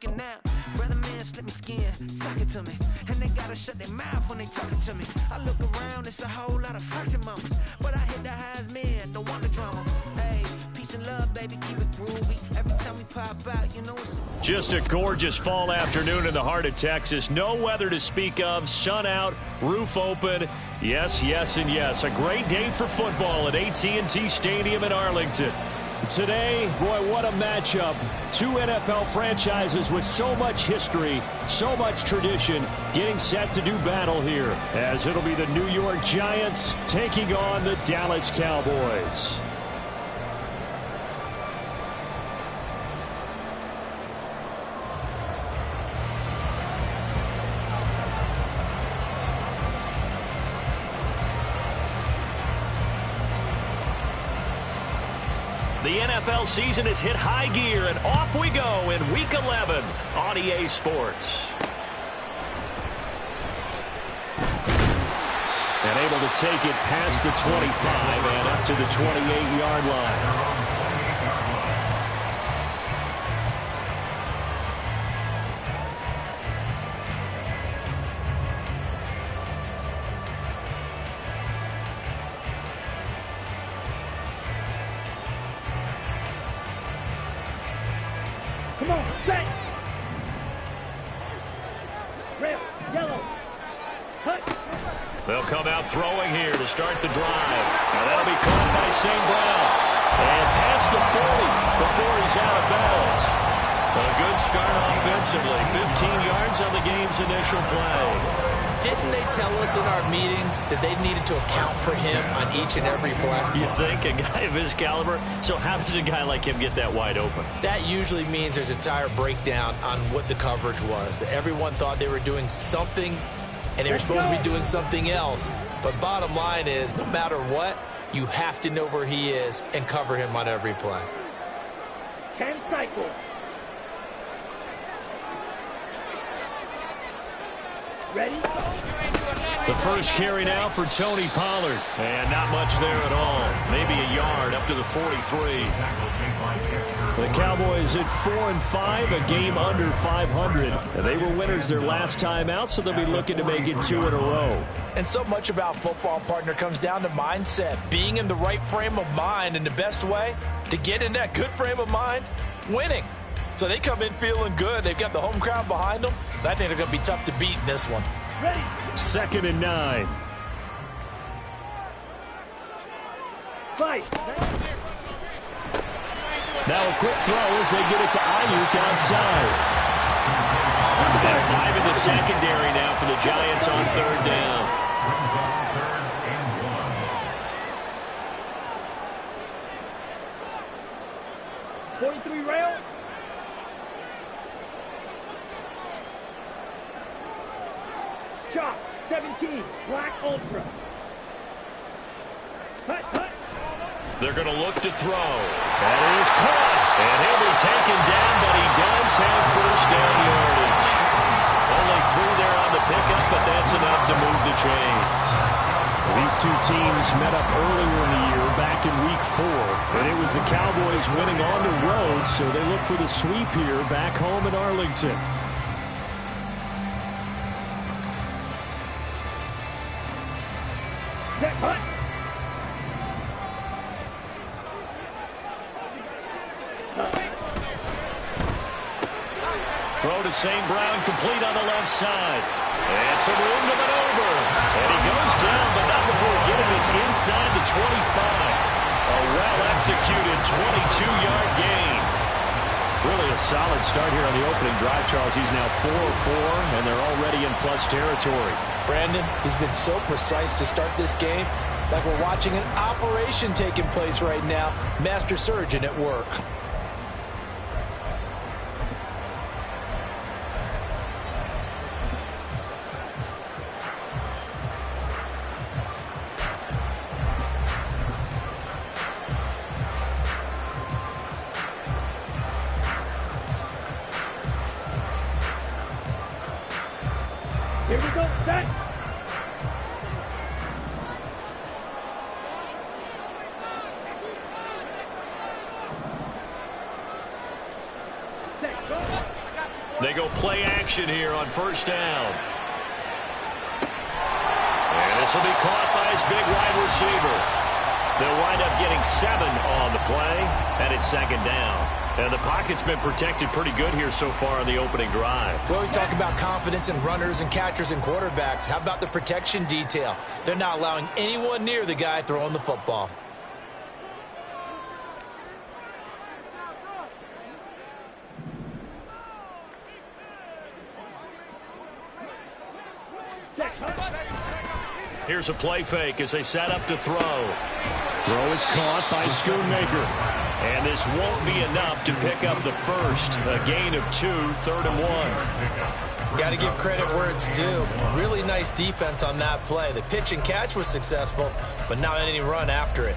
talking now. Brother man, slip me skin, suck it to me. And they gotta shut their mouth when they talking to me. I look around, it's a whole lot of flexing mamas. But I hit the highs, man, don't want the drama. Hey, peace and love, baby, keep it groovy. Every time we pop out, you know it's... Just a gorgeous fall afternoon in the heart of Texas. No weather to speak of, sun out, roof open. Yes, yes, and yes. A great day for football at AT&T Stadium in Arlington. Today, boy, what a matchup. Two NFL franchises with so much history, so much tradition, getting set to do battle here, as it'll be the New York Giants taking on the Dallas Cowboys. The NFL season has hit high gear, and off we go in Week 11 on EA Sports. And able to take it past the 25 and up to the 28-yard line. Come on, set. Red, yellow. Cut. They'll come out throwing here to start the drive. Now that'll be caught by St. Brown. And past the 40 before he's out of bounds. A good start offensively. 15 yards on the game's initial play. Didn't they tell us in our meetings that they needed to account for him on each and every play? You think a guy of his caliber? So how does a guy like him get that wide open? That usually means there's a entire breakdown on what the coverage was. That everyone thought they were doing something, and they were supposed to be doing something else. But bottom line is, no matter what, you have to know where he is and cover him on every play. 10 cycles. Ready? The first carry now for Tony Pollard. And not much there at all. Maybe a yard up to the 43. The Cowboys at 4-5, a game under 500. And they were winners their last time out, so they'll be looking to make it 2 in a row. And so much about football, partner, comes down to mindset. Being in the right frame of mind, and the best way to get in that good frame of mind, winning. So they come in feeling good. They've got the home crowd behind them. I think they're going to be tough to beat in this one. Ready? 2nd and 9. Fight. Now a quick throw as they get it to Ayuk outside. And 5 in the secondary now for the Giants on 3rd down. 43 rail. Chop, 17, black ultra. Hut, hut. They're going to look to throw. That is caught. And he'll be taken down, but he does have first down yardage. Only 3 there on the pickup, but that's enough to move the chains. These two teams met up earlier in the year, back in Week 4. And it was the Cowboys winning on the road, so they look for the sweep here back home in Arlington. Set, hut. Throw to St. Brown, complete on the left side. And some room to maneuver. And he goes down, but not before getting this inside the 25. A well-executed 22-yard gain. Really a solid start here on the opening drive, Charles. He's now 4-4, and they're already in plus territory. Brandon, he's been so precise to start this game, like we're watching an operation taking place right now. Master surgeon at work. Here we go, set. Set, go. They go play action here on first down. And this will be caught by his big wide receiver. They'll wind up getting 7 on the play, and it's second down. And the pocket's been protected pretty good here so far on the opening drive. We always talk about confidence in runners and catchers and quarterbacks. How about the protection detail? They're not allowing anyone near the guy throwing the football. Here's a play fake as they set up to throw. Throw is caught by Schoonmaker. And this won't be enough to pick up the first. A gain of 2, 3rd and 1. Got to give credit where it's due. Really nice defense on that play. The pitch and catch was successful, but not any run after it.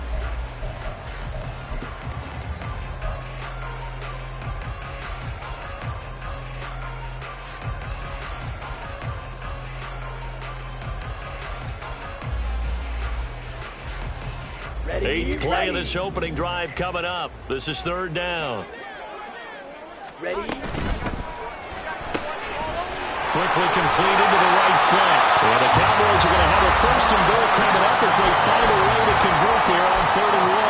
Eighth play of this opening drive coming up. This is 3rd down. Ready? Quickly completed to the right flank. And the Cowboys are going to have a 1st and goal coming up as they find a way to convert there on 3rd and 1.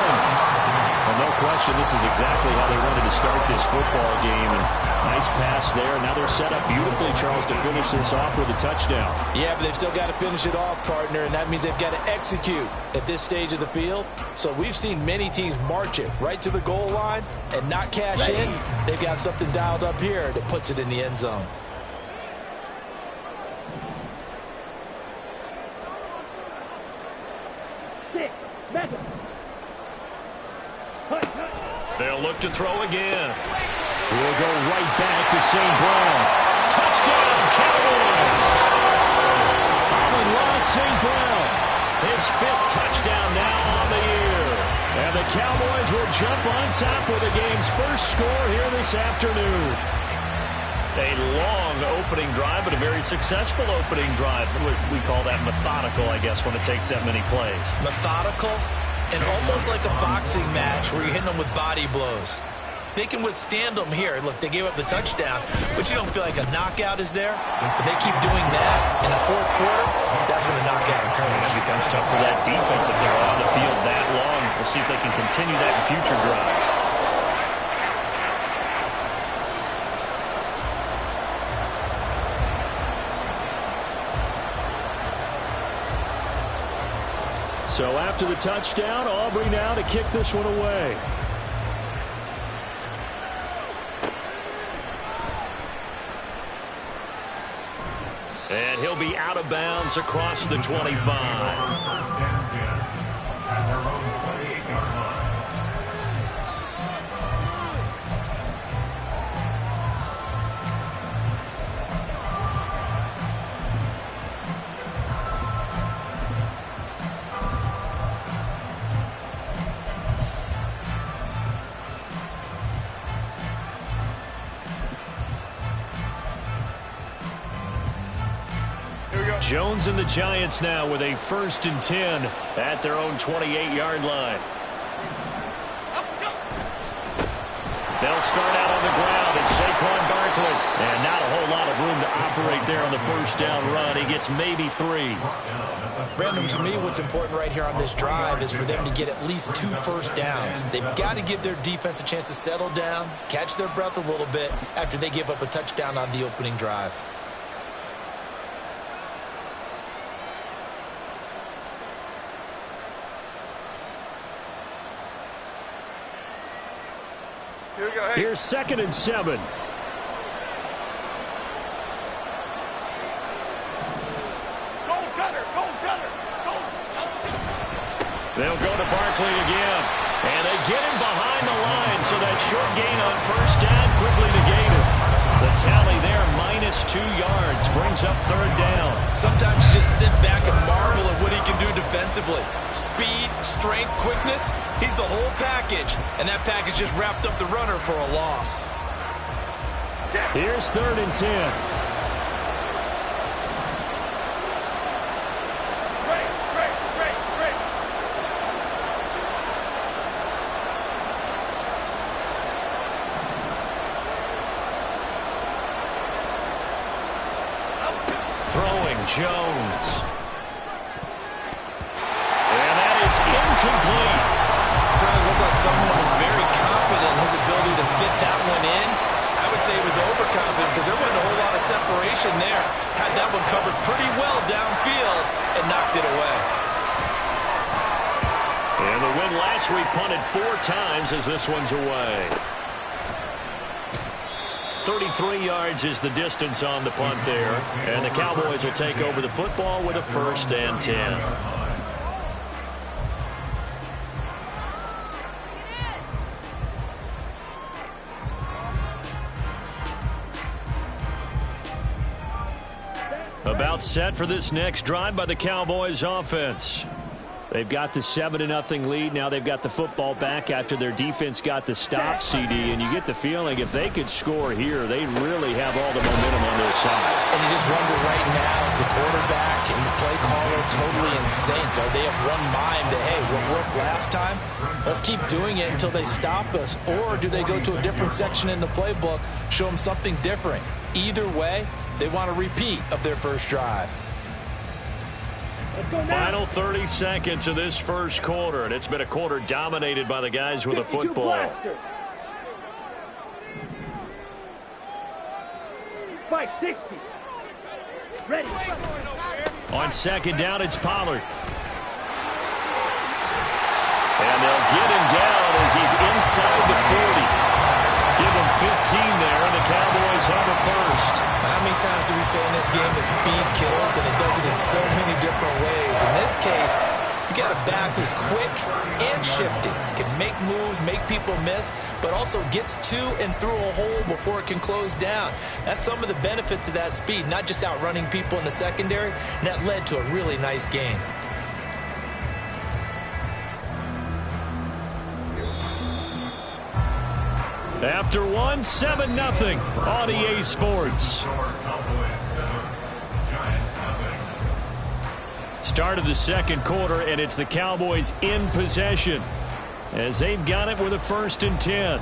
Well, no question, this is exactly how they wanted to start this football game. And nice pass there. Now they're set up beautifully, Charles, to finish this off with a touchdown. Yeah, but they've still got to finish it off, partner, and that means they've got to execute at this stage of the field. So we've seen many teams march it right to the goal line and not cash in. They've got something dialed up here that puts it in the end zone. They'll look to throw again. We'll go right back to St. Brown. Touchdown, Cowboys! Amon-Ra St. Brown, his 5th touchdown now on the year. And the Cowboys will jump on top with the game's first score here this afternoon. A long opening drive, but a very successful opening drive. We call that methodical, I guess, when it takes that many plays. Methodical and almost like a boxing match where you're hitting them with body blows. They can withstand them here. Look, they gave up the touchdown, but you don't feel like a knockout is there. But they keep doing that in the 4th quarter. That's when the knockout occurs. It becomes tough for that defense if they're on the field that long. We'll see if they can continue that in future drives. So after the touchdown, Aubrey now to kick this one away. And he'll be out of bounds across the 25. Jones and the Giants now with a 1st and 10 at their own 28-yard line. They'll start out on the ground. It's Saquon Barkley. And not a whole lot of room to operate there on the 1st down run. He gets maybe 3. Brandon, to me, what's important right here on this drive is for them to get at least 2 first downs. They've got to give their defense a chance to settle down, catch their breath a little bit after they give up a touchdown on the opening drive. Here's 2nd and 7. They'll go to Barkley again. And they get him behind the line, so that short gain on 1st down quickly negated. The tally there, -2 yards, brings up 3rd down. Sometimes you just sit back and marvel at what he can do defensively. Speed, strength, quickness, he's the whole package. And that package just wrapped up the runner for a loss. Here's 3rd and 10. throwing Jones. And that is incomplete. Certainly looked like someone was very confident in his ability to fit that one in. I would say he was overconfident because there wasn't a whole lot of separation there. Had that one covered pretty well downfield and knocked it away. And the win last week punted 4 times as this one's away. 33 yards is the distance on the punt there. And the Cowboys will take over the football with a 1st and 10. About set for this next drive by the Cowboys offense. They've got the 7-0 lead. Now they've got the football back after their defense got the stop, CD. And you get the feeling if they could score here, they really have all the momentum on their side. And you just wonder right now, is the quarterback and the play caller totally in sync? Are they of one mind that, hey, what worked last time? Let's keep doing it until they stop us. Or do they go to a different section in the playbook, show them something different? Either way, they want a repeat of their first drive. Final 30 seconds of this first quarter, and it's been a quarter dominated by the guys with the football. 560. Ready. On second down, it's Pollard. And they'll get him down as he's inside the 40. Give him 15 there, and the Cowboys have a first. How many times do we say in this game that speed kills, and it does it in so many different ways? In this case, you got a back who's quick and shifty, can make moves, make people miss, but also gets to and through a hole before it can close down. That's some of the benefits of that speed, not just outrunning people in the secondary, and that led to a really nice game. After 7-0 on EA Sports. Start of the second quarter, and it's the Cowboys in possession as they've got it with a 1st and 10.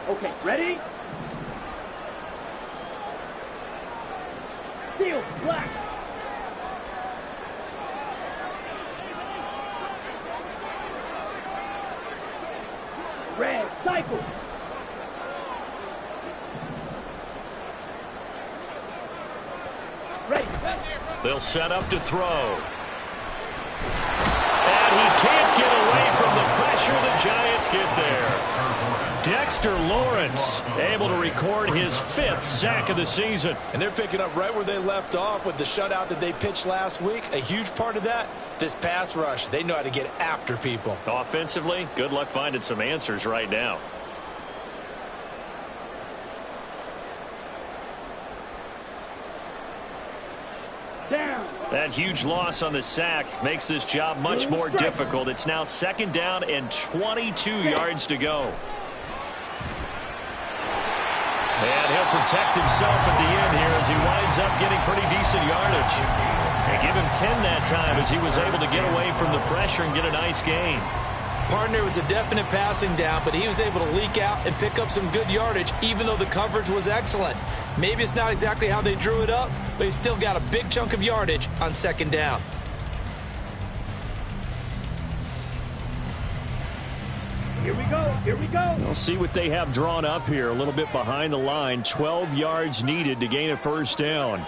Okay, ready? Steel, black. Red, cycle. Ready. They'll set up to throw. And he can't get away from the pressure. The Giants get there. Dexter Lawrence able to record his 5th sack of the season. And they're picking up right where they left off with the shutout that they pitched last week. A huge part of that, this pass rush. They know how to get after people. Offensively, good luck finding some answers right now. Down. That huge loss on the sack makes this job much more difficult. It's now 2nd down and 22 yards to go. And he'll protect himself at the end here as he winds up getting pretty decent yardage. And give him 10 that time as he was able to get away from the pressure and get a nice gain. Partner was a definite passing down, but he was able to leak out and pick up some good yardage, even though the coverage was excellent. Maybe it's not exactly how they drew it up, but he still got a big chunk of yardage on 2nd down. Here we go. Here we go. We'll see what they have drawn up here. A little bit behind the line. 12 yards needed to gain a 1st down.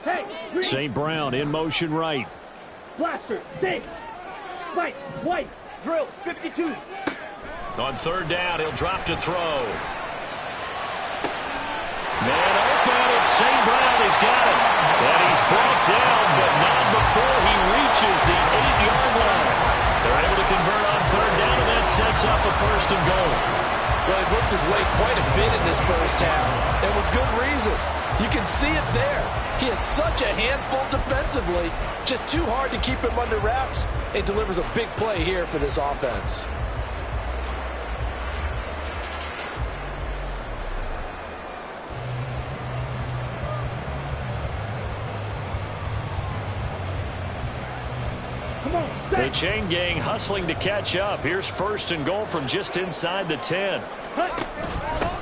Hey, green. St. Brown in motion right. Blaster, 6. Fight, white, drill, 52. On 3rd down, he'll drop to throw. Man open, it's St. Brown. He's got it. And he's brought down, but not before he reaches the 8-yard line. They're able to convert on 3rd down, and that sets up a 1st and goal. Well, he worked his way quite a bit in this first half, and with good reason. You can see it there. He is such a handful defensively, just too hard to keep him under wraps, and delivers a big play here for this offense. The chain gang hustling to catch up. Here's first and goal from just inside the 10.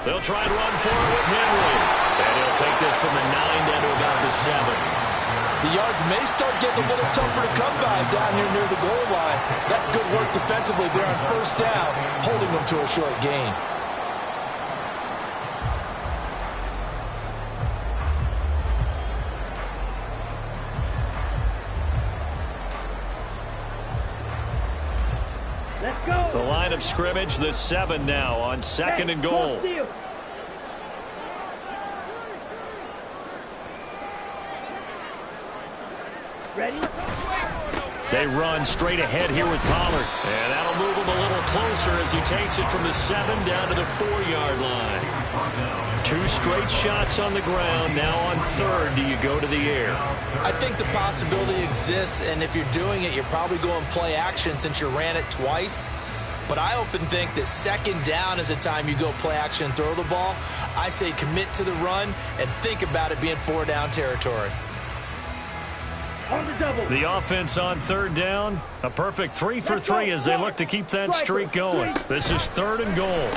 They'll try and run for it with Henry. And he'll take this from the 9 down to about the 7. The yards may start getting a little tougher to come by down here near the goal line. That's good work defensively there on first down, holding them to a short gain. Let's go. The line of scrimmage, the 7 now on second and goal. Ready? They run straight ahead here with Pollard. And that'll move him a little closer as he takes it from the 7 down to the 4-yard line. 2 straight shots on the ground. Now on third, do you go to the air? I think the possibility exists, and if you're doing it, you're probably going play action since you ran it twice. But I often think that second down is the time you go play action and throw the ball. I say commit to the run and think about it being 4-down territory. On the double. The offense on third down, a perfect 3 for 3 as they look to keep that streak going. This is third and goal.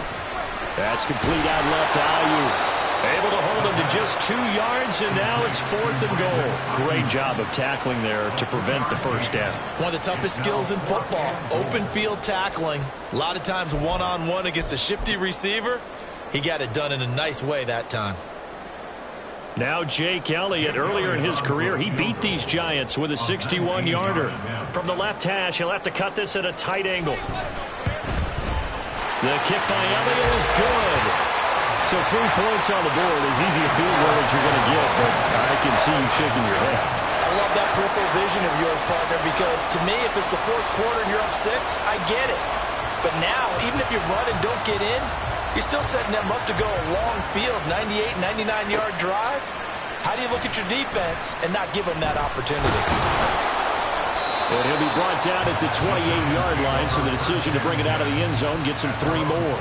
That's complete out left to Aiyuk. Able to hold him to just 2 yards, and now it's 4th and goal. Great job of tackling there to prevent the first down. One of the toughest skills in football, open field tackling. A lot of times one-on-one against a shifty receiver. He got it done in a nice way that time. Now Jake Elliott, earlier in his career, he beat these Giants with a 61-yarder. From the left hash, he'll have to cut this at a tight angle. The kick by Elliott is good. So 3 points on the board, as easy a field goal as you're going to get, but I can see you shaking your head. I love that peripheral vision of yours, partner, because to me, if it's the 4th quarter and you're up 6, I get it. But now, even if you run and don't get in, you're still setting them up to go a long field, 98, 99-yard drive. How do you look at your defense and not give them that opportunity? And he'll be brought down at the 28-yard line, so the decision to bring it out of the end zone gets him 3 more.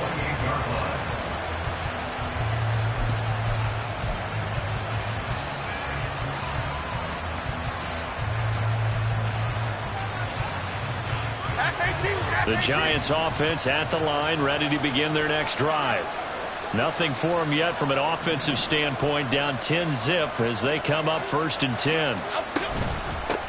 The Giants offense at the line, ready to begin their next drive. Nothing for them yet from an offensive standpoint, down 10-zip as they come up 1st and 10.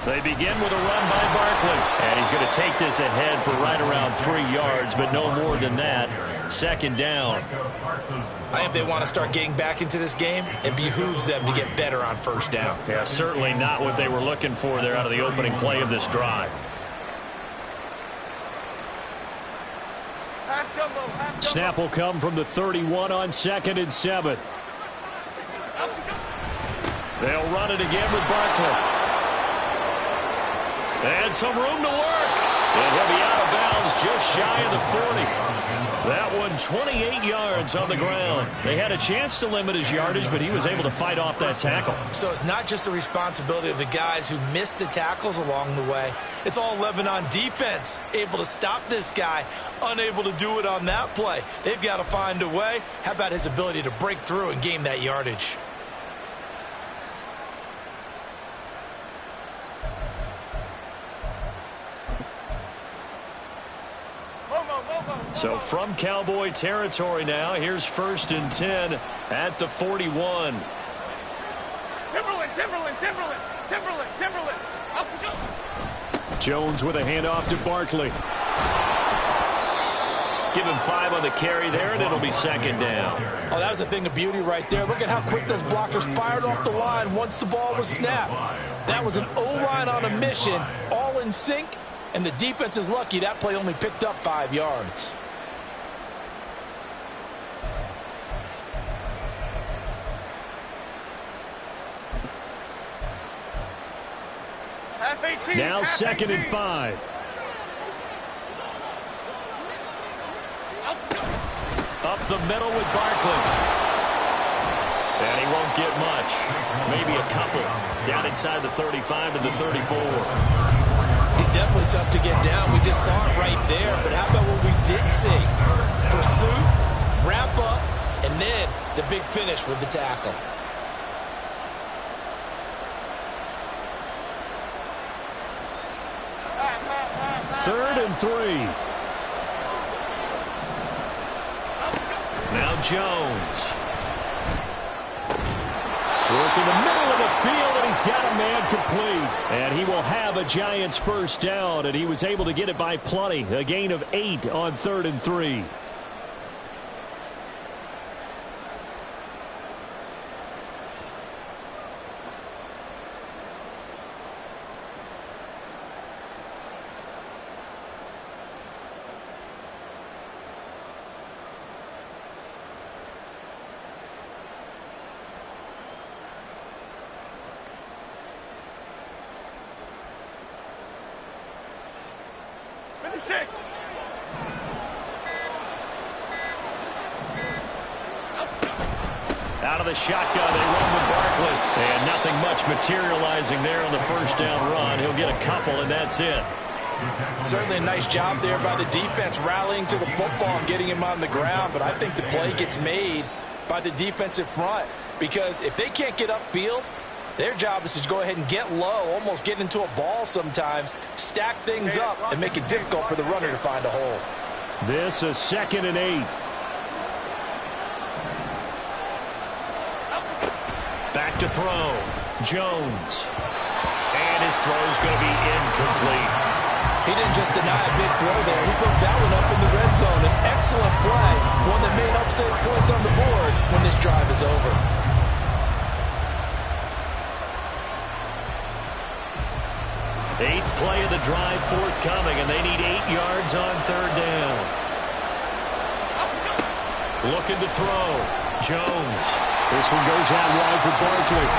They begin with a run by Barkley, and he's going to take this ahead for right around 3 yards, but no more than that. 2nd down. I think if they want to start getting back into this game, it behooves them to get better on 1st down. Yeah, certainly not what they were looking for there out of the opening play of this drive. Snap will come from the 31 on 2nd and 7. They'll run it again with Barkley. And some room to work. And he'll be out of bounds just shy of the 40. That one 28 yards on the ground. They had a chance to limit his yardage, but he was able to fight off that tackle. So it's not just the responsibility of the guys who missed the tackles along the way. It's all 11 on defense, able to stop this guy, unable to do it on that play. They've got to find a way. How about his ability to break through and gain that yardage? So from Cowboy territory now, here's 1st and 10 at the 41. Timberland. Up we go. Jones with a handoff to Barkley. Give him 5 on the carry there, and it'll be 2nd down. Oh, that was a thing of beauty right there. Look at how quick those blockers fired off the line once the ball was snapped. That was an O-line on a mission, all in sync, and the defense is lucky that play only picked up 5 yards. Now 2nd and 5. Up the middle with Barkley. And he won't get much. Maybe a couple. Down inside the 35 to the 34. He's definitely tough to get down. We just saw it right there. But how about what we did see? Pursuit, wrap up, and then the big finish with the tackle. 3rd and 3. Now Jones. Work in the middle of the field, and he's got a man complete. And he will have a Giants first down, and he was able to get it by plenty. A gain of 8 on 3rd and 3. Out of the shotgun, they run with Barkley. And nothing much materializing there on the first down run. He'll get a couple, and that's it. Certainly a nice job there by the defense rallying to the football and getting him on the ground. But I think the play gets made by the defensive front. Because if they can't get upfield, their job is to go ahead and get low, almost get into a ball sometimes, stack things up, and make it difficult for the runner to find a hole. This is 2nd and 8. Back to throw. Jones. And his throw is going to be incomplete. He didn't just deny a big throw there. He put that one up in the red zone. An excellent play. One that may help save points on the board when this drive is over. Eighth play of the drive forthcoming, and they need 8 yards on 3rd down. Looking to throw. Jones. This one goes out wide for Barkley.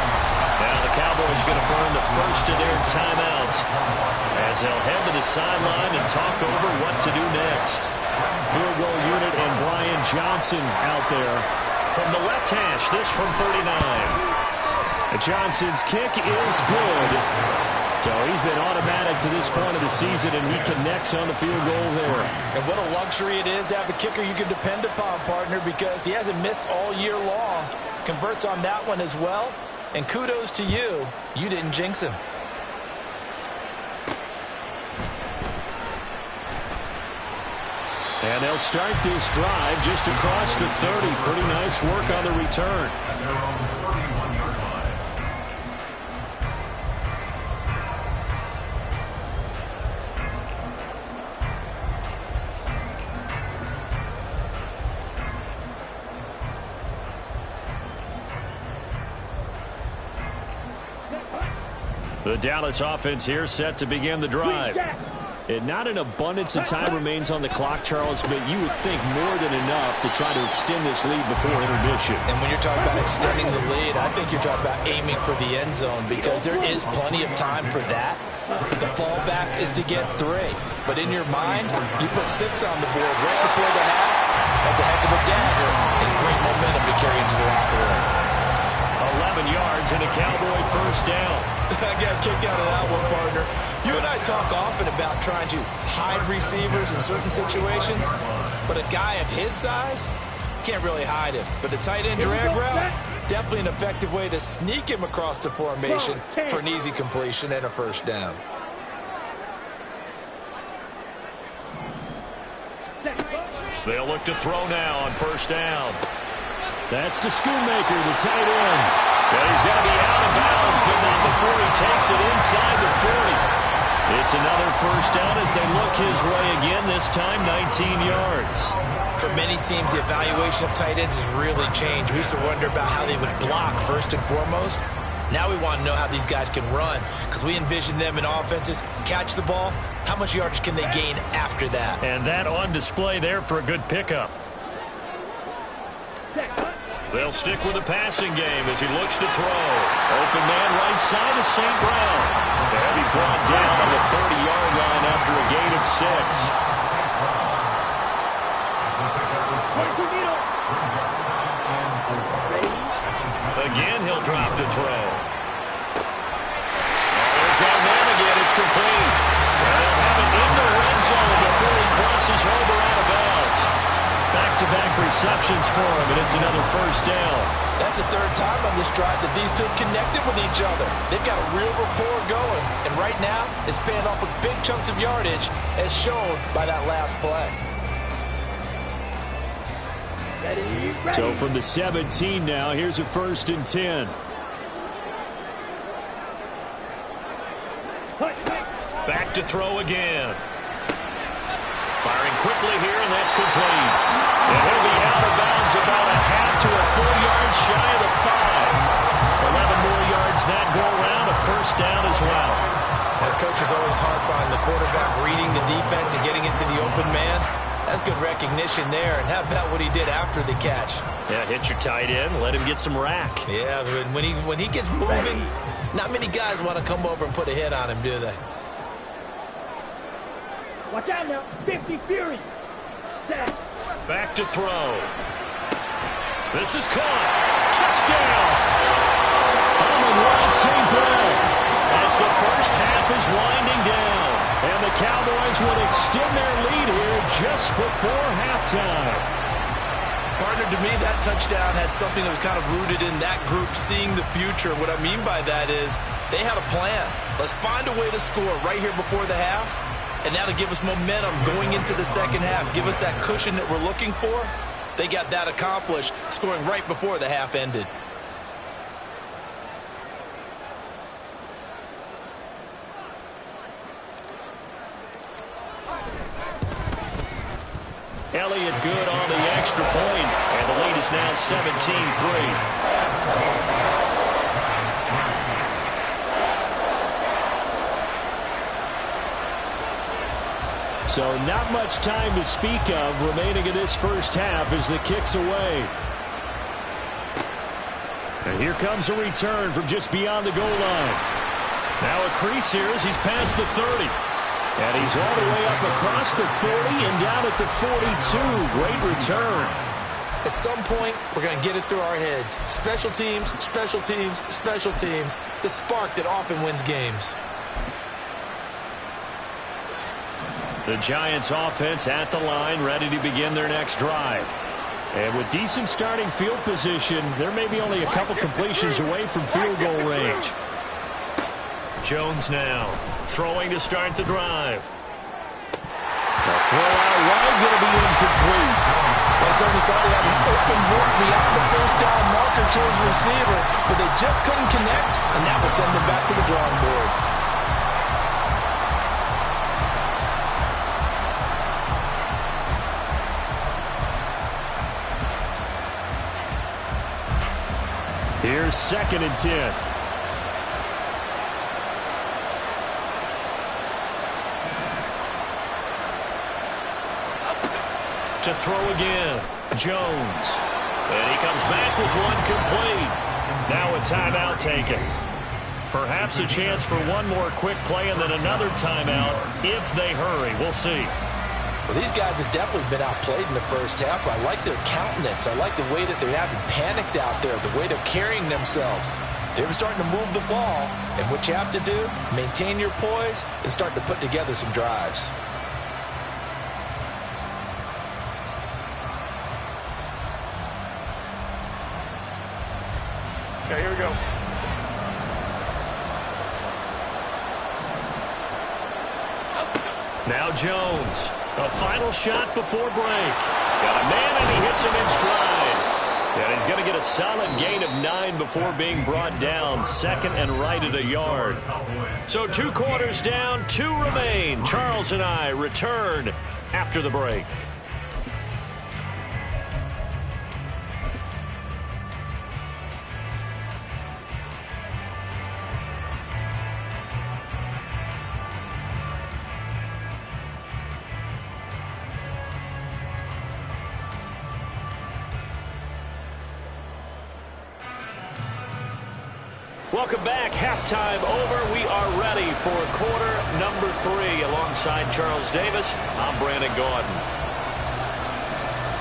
Now the Cowboys going to burn the first of their timeouts as they'll head to the sideline and talk over what to do next. Field goal unit and Brian Johnson out there. From the left hash, this from 39. Johnson's kick is good. So he's been automatic to this point of the season, and he connects on the field goal there. And what a luxury it is to have a kicker you can depend upon, partner, because he hasn't missed all year long. Converts on that one as well. And kudos to you. You didn't jinx him. And they'll start this drive just across the 30. Pretty nice work on the return. The Dallas offense here set to begin the drive. And not an abundance of time remains on the clock, Charles, but you would think more than enough to try to extend this lead before intermission. And when you're talking about extending the lead, I think you're talking about aiming for the end zone because there is plenty of time for that. The fallback is to get 3. But in your mind, you put 6 on the board right before the half. That's a heck of a dagger and great momentum to carry into the locker room. 11 yards and a Cowboy first down. I got a kick out of that one, partner. You and I talk often about trying to hide receivers in certain situations, but a guy of his size can't really hide him. But the tight end drag route, definitely an effective way to sneak him across the formation for an easy completion and a first down. They'll look to throw now on first down. That's to Schoonmaker, the tight end. But he's going to be out of bounds, but not before he takes it inside the 40. It's another first down as they look his way again, this time 19 yards. For many teams, the evaluation of tight ends has really changed. We used to wonder about how they would block first and foremost. Now we want to know how these guys can run because we envision them in offenses. Catch the ball, how much yardage can they gain after that? And that on display there for a good pickup. They'll stick with the passing game as he looks to throw. Open man right side to St. Brown. They'll be brought down on the 30-yard line after a gain of 6. Again, he'll drop to throw. There's that man again. It's complete. They'll have it in the red zone before he crosses over out of bounds. Back-to-back receptions for him, and it's another first down. That's the third time on this drive that these two have connected with each other. They've got a real rapport going, and right now it's paying off with big chunks of yardage, as shown by that last play. Ready. So from the 17 now, here's a 1st and 10. Back to throw again. Firing quickly here, and that's complete. And he'll be out of bounds about a half to a full yard shy of the 5. 11 more yards that go around, a 1st down as well. And coaches always harp on the quarterback reading the defense and getting into the open man. That's good recognition there. And how about what he did after the catch? Yeah, hit your tight end, let him get some rack. Yeah, but when he gets moving, not many guys want to come over and put a hit on him, do they? Watch out now. 50 Fury. Set. Back to throw. This is caught. Touchdown. Amon-Ra St. Brown. As the first half is winding down. And the Cowboys will extend their lead here just before halftime. Partner, to me, that touchdown had something that was kind of rooted in that group seeing the future. What I mean by that is they had a plan. Let's find a way to score right here before the half. And now to give us momentum going into the second half, give us that cushion that we're looking for. They got that accomplished, scoring right before the half ended. Elliott good on the extra point, and the lead is now 17-3. So not much time to speak of remaining in this first half as the kick's away. And here comes a return from just beyond the goal line. Now a crease here as he's past the 30. And he's all the way up across the 40 and down at the 42. Great return. At some point, we're going to get it through our heads. Special teams, special teams, special teams. The spark that often wins games. The Giants offense at the line, ready to begin their next drive. And with decent starting field position, there may be only a couple completions away from field goal range. Jones now throwing to start the drive. The throw out wide going to be incomplete. They certainly thought he had an open look beyond the first down marker to his receiver, but they just couldn't connect, and that will send them back to the drawing board. Here's 2nd and 10. To throw again, Jones. And he comes back with one complete. Now a timeout taken. Perhaps a chance for one more quick play and then another timeout if they hurry. We'll see. Well, these guys have definitely been outplayed in the first half. I like their countenance. I like the way that they haven't panicked out there, the way they're carrying themselves. They're starting to move the ball, and what you have to do, maintain your poise and start to put together some drives. Okay, here we go. Now Jones, a final shot before break. Got a man and he hits him in stride. And he's going to get a solid gain of 9 before being brought down. 2nd and right at a yard. So 2 quarters down, 2 remain. Charles and I return after the break. Welcome back. Halftime over. We are ready for quarter number 3. Alongside Charles Davis, I'm Brandon Gaudin.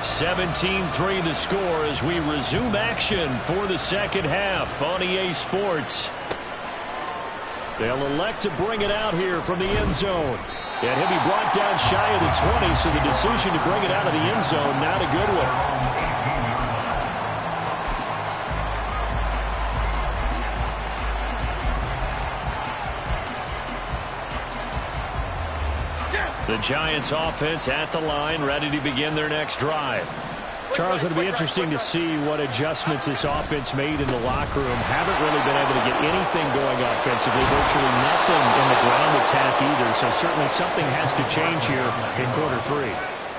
17-3 the score as we resume action for the second half on EA Sports. They'll elect to bring it out here from the end zone. And he'll be brought down shy of the 20, so the decision to bring it out of the end zone, not a good one. The Giants offense at the line, ready to begin their next drive. Charles, it'll be interesting to see what adjustments this offense made in the locker room. Haven't really been able to get anything going offensively, virtually nothing in the ground attack either. So certainly something has to change here in quarter 3.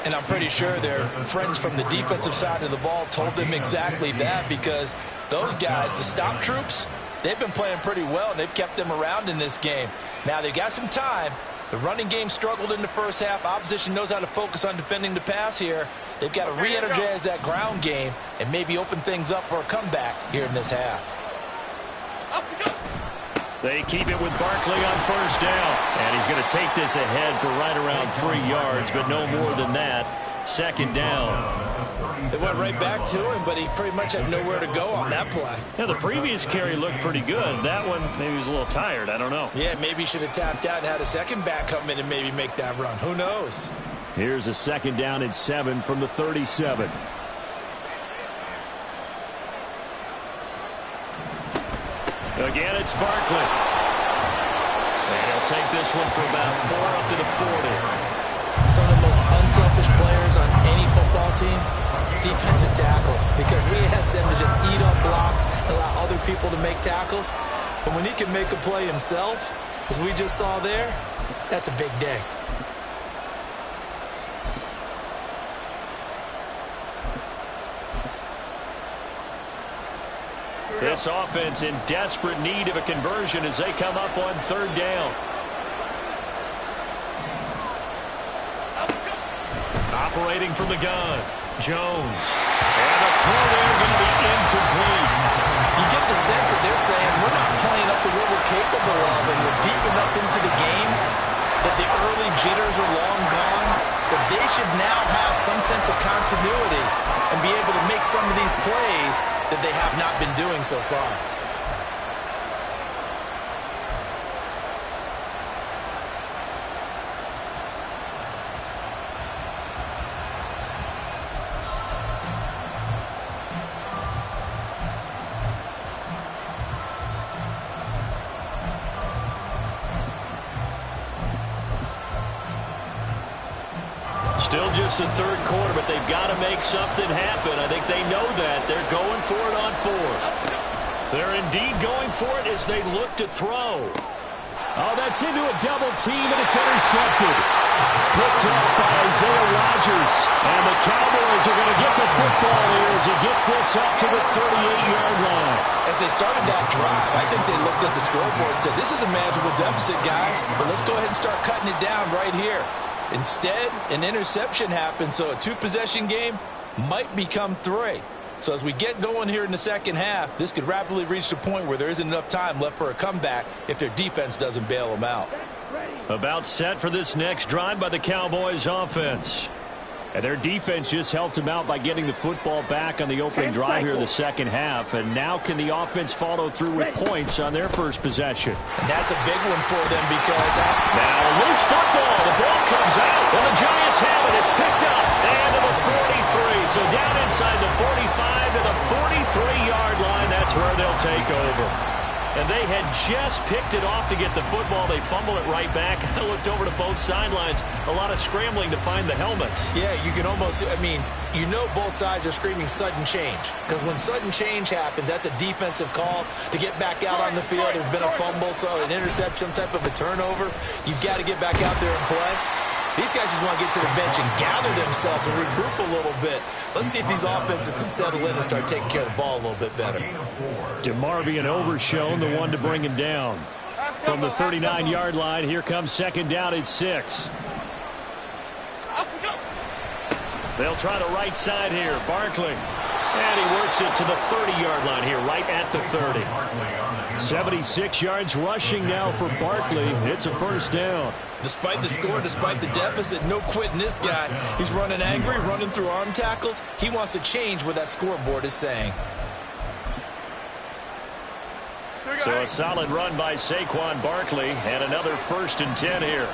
And I'm pretty sure their friends from the defensive side of the ball told them exactly that, because those guys, the stop troops, they've been playing pretty well, and they've kept them around in this game. Now, they've got some time. The running game struggled in the first half. Opposition knows how to focus on defending the pass here. They've got to re-energize that ground game and maybe open things up for a comeback here in this half. They keep it with Barkley on first down. And he's going to take this ahead for right around 3 yards, but no more than that. Second down. They went right back to him, but he pretty much had nowhere to go on that play. Yeah, the previous carry looked pretty good. That one, maybe he was a little tired. I don't know. Yeah, maybe he should have tapped out and had a second back come in and maybe make that run. Who knows? Here's a second down and 7 from the 37. Again, it's Barkley. And he'll take this one for about 4 up to the 40. Some of the most unselfish players on any football team, defensive tackles, because we ask them to just eat up blocks and allow other people to make tackles. But when he can make a play himself, as we just saw there, that's a big day. This offense in desperate need of a conversion as they come up on third down. Operating from the gun, Jones. And the throw there going to be incomplete. You get the sense that they're saying we're not playing up to what we're capable of, and we're deep enough into the game that the early jitters are long gone, that they should now have some sense of continuity and be able to make some of these plays that they have not been doing so far. Still just the third quarter, but they've got to make something happen. I think they know that. They're going for it on fourth. They're indeed going for it as they look to throw. Oh, that's into a double team, and it's intercepted. Picked up by Isaiah Rodgers. And the Cowboys are going to get the football here as he gets this up to the 38-yard line. As they started that drive, I think they looked at the scoreboard and said, this is a manageable deficit, guys, but let's go ahead and start cutting it down right here. Instead, an interception happened, so a 2-possession game might become 3. So as we get going here in the second half, this could rapidly reach the point where there isn't enough time left for a comeback if their defense doesn't bail them out. About set for this next drive by the Cowboys offense. And their defense just helped them out by getting the football back on the opening drive here in the second half. And now can the offense follow through with points on their first possession? And that's a big one for them because now loose football. The ball comes out. And the Giants have it. It's picked up. And to the 43. So down inside the 45 to the 43-yard line. That's where they'll take over. And they had just picked it off to get the football. They fumble it right back. I looked over to both sidelines. A lot of scrambling to find the helmets. Yeah, you can almost, I mean, you know both sides are screaming sudden change. Because when sudden change happens, that's a defensive call to get back out on the field. There's been a fumble, so an interception, some type of a turnover. You've got to get back out there and play. These guys just want to get to the bench and gather themselves and regroup a little bit. Let's see if these offenses can settle in and start taking care of the ball a little bit better. DeMarvion Overshown, the one to bring him down. From the 39-yard line, here comes second down at 6. They'll try the right side here. Barkley. And he works it to the 30-yard line here, right at the 30. 76 yards rushing now for Barkley. It's a first down. Despite the score, despite the deficit, no quitting this guy. He's running angry, running through arm tackles. He wants to change what that scoreboard is saying. So a solid run by Saquon Barkley and another 1st and 10 here.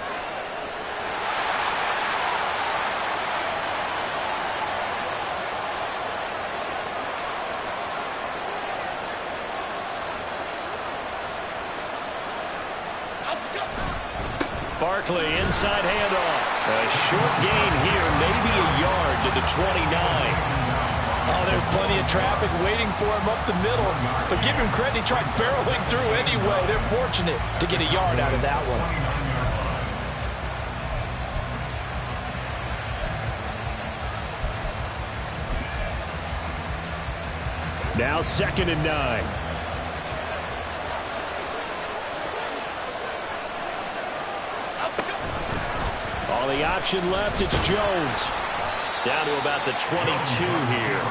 Barkley, inside handoff. A short gain here, maybe a yard to the 29. Oh, there's plenty of traffic waiting for him up the middle. But give him credit, he tried barreling through anyway. They're fortunate to get a yard out of that one. Now 2nd and 9. All the option left, it's Jones. Down to about the 22 here.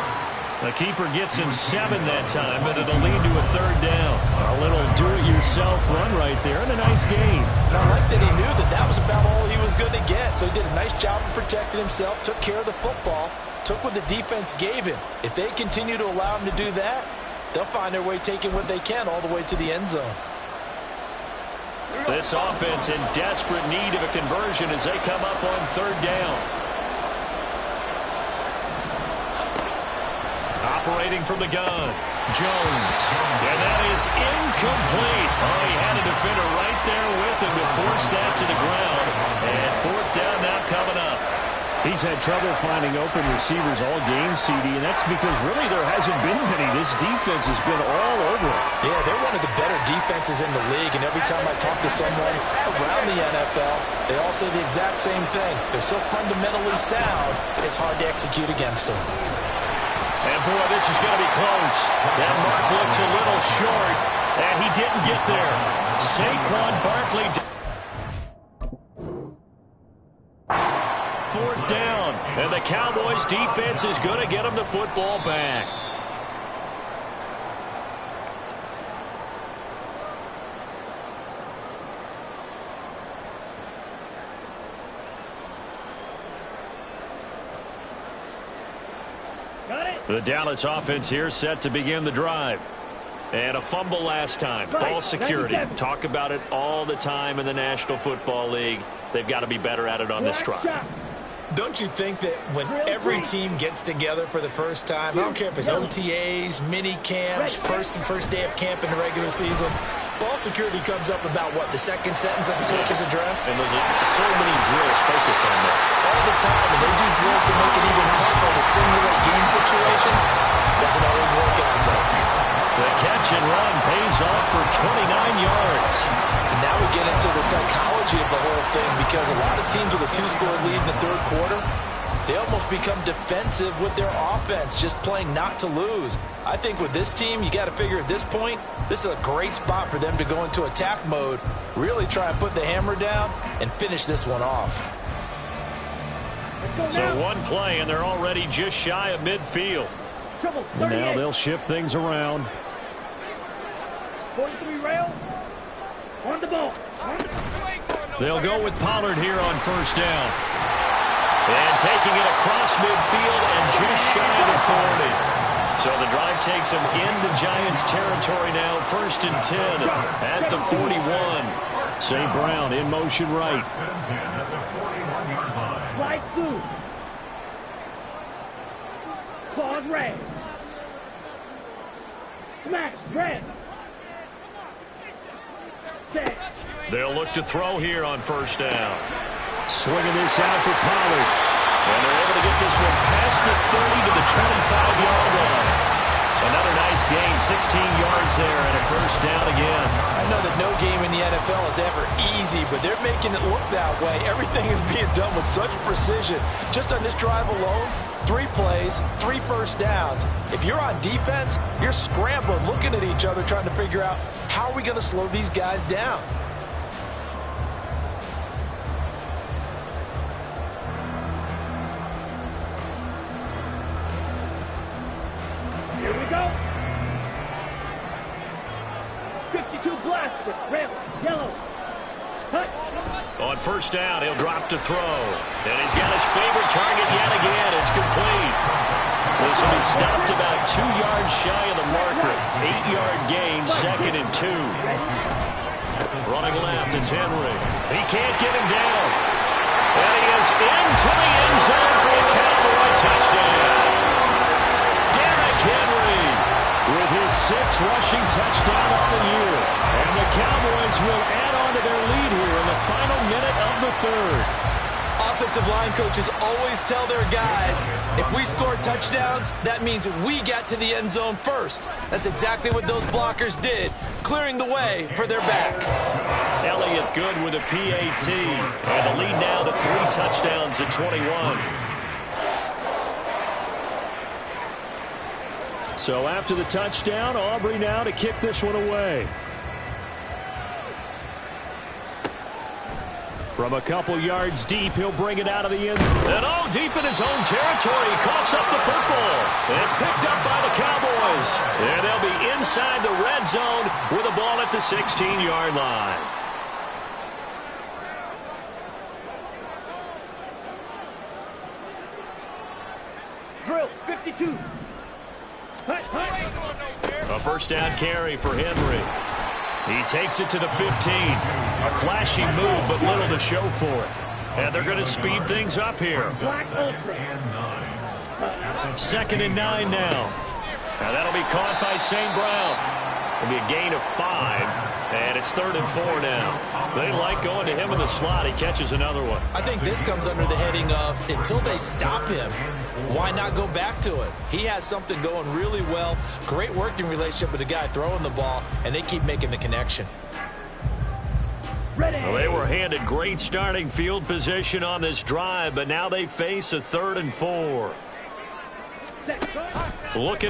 The keeper gets him 7 that time, but it'll lead to a 3rd down. A little do-it-yourself run right there, and a nice gain. And I like that he knew that that was about all he was going to get. So he did a nice job of protecting himself, took care of the football, took what the defense gave him. If they continue to allow him to do that, they'll find their way taking what they can all the way to the end zone. This offense in desperate need of a conversion as they come up on 3rd down. Operating from the gun, Jones. And that is incomplete. Oh, he had a defender right there with him to force that to the ground. And 4th down now coming up. He's had trouble finding open receivers all game, CD, and that's because really there hasn't been many. This defense has been all over it. Yeah, they're one of the better defenses in the league, and every time I talk to someone around the NFL, they all say the exact same thing. They're so fundamentally sound, it's hard to execute against them. And, boy, this is going to be close. That mark looks a little short, and he didn't get there. Saquon Barkley. 4th down, and the Cowboys' defense is going to get him the football back. The Dallas offense here set to begin the drive. And a fumble last time. Ball security. Talk about it all the time in the National Football League. They've got to be better at it on this drive. Don't you think that when every team gets together for the first time, I don't care if it's OTAs, mini camps, first day of camp in the regular season, ball security comes up about, what, the 2nd sentence of the coach's address? And there's so many drills focus on that. All the time, and they do drills to make it even tougher to simulate game situations. Doesn't always work out, though. The catch and run pays off for 29 yards. And now we get into the psychology of the whole thing, because a lot of teams with a 2-score lead in the 3rd quarter, they almost become defensive with their offense, just playing not to lose. I think with this team, you got to figure at this point, this is a great spot for them to go into attack mode, really try and put the hammer down and finish this one off. So one play, and they're already just shy of midfield. And now they'll shift things around. 43 rails. On the ball. They'll go with Pollard here on 1st down. And taking it across midfield and just shy of the 40. So the drive takes them into Giants territory now. 1st and 10 at the 41. St. Brown in motion right. Slide through. Claws red. Smash red. Set. They'll look to throw here on 1st down. Swinging this out for Pollard. And they're able to get this one past the 30 to the 25-yard line. Another nice gain, 16 yards there, and a 1st down again. I know that no game in the NFL is ever easy, but they're making it look that way. Everything is being done with such precision. Just on this drive alone, 3 plays, 3 1st downs. If you're on defense, you're scrambling, looking at each other, trying to figure out how are we going to slow these guys down. Here we go. 52 blaster. Red. Yellow. Touch. On 1st down, he'll drop to throw. And he's got his favorite target yet again. It's complete. This will be stopped about 2 yards shy of the marker. 8-yard gain, 2nd and 2. Running left, it's Henry. He can't get him down. And he is into the end zone for a Cowboy touchdown. Derrick Henry with his 6th rushing touchdown on the year. And the Cowboys will add on to their lead here in the final minute of the third. Offensive line coaches always tell their guys, if we score touchdowns, that means we get to the end zone first. That's exactly what those blockers did, clearing the way for their back. Elliott good with a PAT. And the lead now to 3 touchdowns at 21. So after the touchdown, Aubrey now to kick this one away. From a couple yards deep, he'll bring it out of the end. And deep in his own territory, he coughs up the football. And it's picked up by the Cowboys. And they'll be inside the red zone with the ball at the 16-yard line. Drill, 52. A first down carry for Henry. He takes it to the 15. A flashy move, but little to show for it. And they're going to speed things up here. 2nd and 9 now. Now that'll be caught by St. Brown. It'll be a gain of 5. And it's 3rd and 4 now. They like going to him in the slot. He catches another one. I think this comes under the heading of, until they stop him, why not go back to it? He has something going really well. Great working relationship with the guy throwing the ball, and they keep making the connection. Well, they were handed great starting field position on this drive, but now they face a 3rd and 4. Looking to